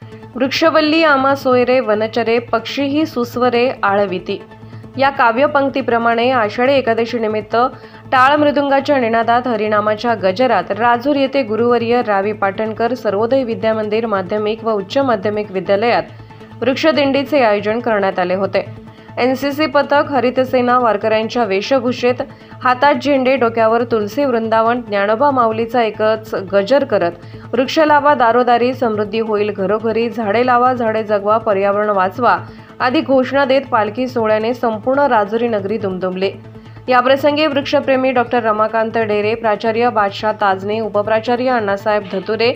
वृक्षवल्ली आमा सोयरे वनचरे पक्षीही सुस्वरे आळविती या काव्यपंक्तीप्रमाणे आषाढी एकादशी निमित्त टाळ मृदुंगाच्या निनादात हरिनामाच्या गजरात राजूर येथे गुरुवर्य रावी पाटणकर सर्वोदय विद्या मंदिर माध्यमिक व उच्च माध्यमिक विद्यालयात वृक्षदिंडीचे आयोजन करण्यात आले होते। एनसीसी पथक हरितसेना वारकऱ्यांच्या वेशभूषेत हातात झेंडे डोक्यावर तुलसी वृंदावन ज्ञानोबा माऊलीचा एकच गजर करत वृक्ष लावा दारोदारी समृद्धी होईल घरोघरी झाडे लावा झाडे जगवा पर्यावरण वाचवा आदी घोषणा देत पालखी सोहळ्याने संपूर्ण राजुरी नगरी दुमदुमले। याप्रसंगी वृक्षप्रेमी डॉक्टर रमाकांत ढेरे, प्राचार्य बादशाह ताजने, उपप्राचार्य अण्णासाहेब धतुरे,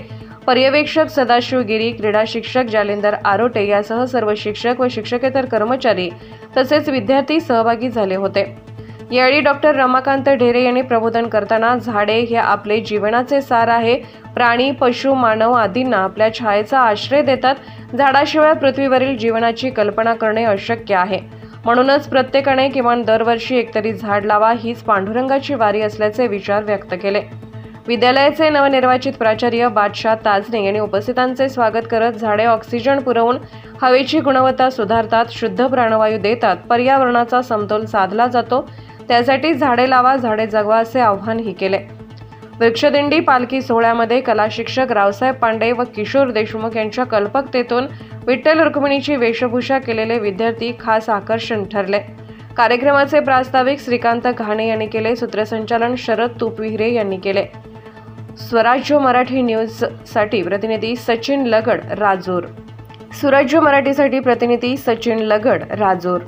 पर्यवेक्षक सदाशिव गिरी, क्रीडा शिक्षक जालिंदर आरोटे यासह सर्व शिक्षक व शिक्षकेतर कर्मचारी तसेच विद्यार्थी सहभागी झाले होते। यावेळी डॉक्टर रमाकांत ढेरे यांनी प्रबोधन करताना झाडे हे आपले जीवनाचे सार आहे। प्राणी, पशु, मानव आदींना आपल्या छायेचा आश्रय देतात। झाडाशिवाय पृथ्वीवरील जीवनाची कल्पना करणे अशक्य आहे। म्हणूनच प्रत्येकाने किमान दरवर्षी एकतरी झाड लावा हीच पांडुरंगाची वारी असल्याचे विचार व्यक्त केले। विद्यालयाचे नवनिर्वाचित प्राचार्य बादशाह ताजने यांनी उपस्थितांचे स्वागत करत झाडे ऑक्सिजन पुरवून हवेची गुणवत्ता सुधारतात, शुद्ध प्राणवायू देतात, पर्यावरणाचा समतोल साधला जातो, त्यासाठी झाडे लावा झाडे जगवा असे आवाहनही केले। वृक्षदिंडी पालखी सोहळ्यामध्ये कला शिक्षक रावसाहेब पांडे व किशोर देशमुख यांच्या कल्पकतेतून विठ्ठल रुक्मिणीची वेशभूषा केलेले विद्यार्थी खास आकर्षण ठरले। कार्यक्रमाचे प्रास्ताविक श्रीकांत घाणे यांनी केले, सूत्रसंचालन शरद तुपविहिरे यांनी केले। स्वराज्य मराठी न्यूज साठी प्रतिनिधी सचिन लगड, राजूर। स्वराज्य मराठीसाठी प्रतिनिधी सचिन लगड, राजूर।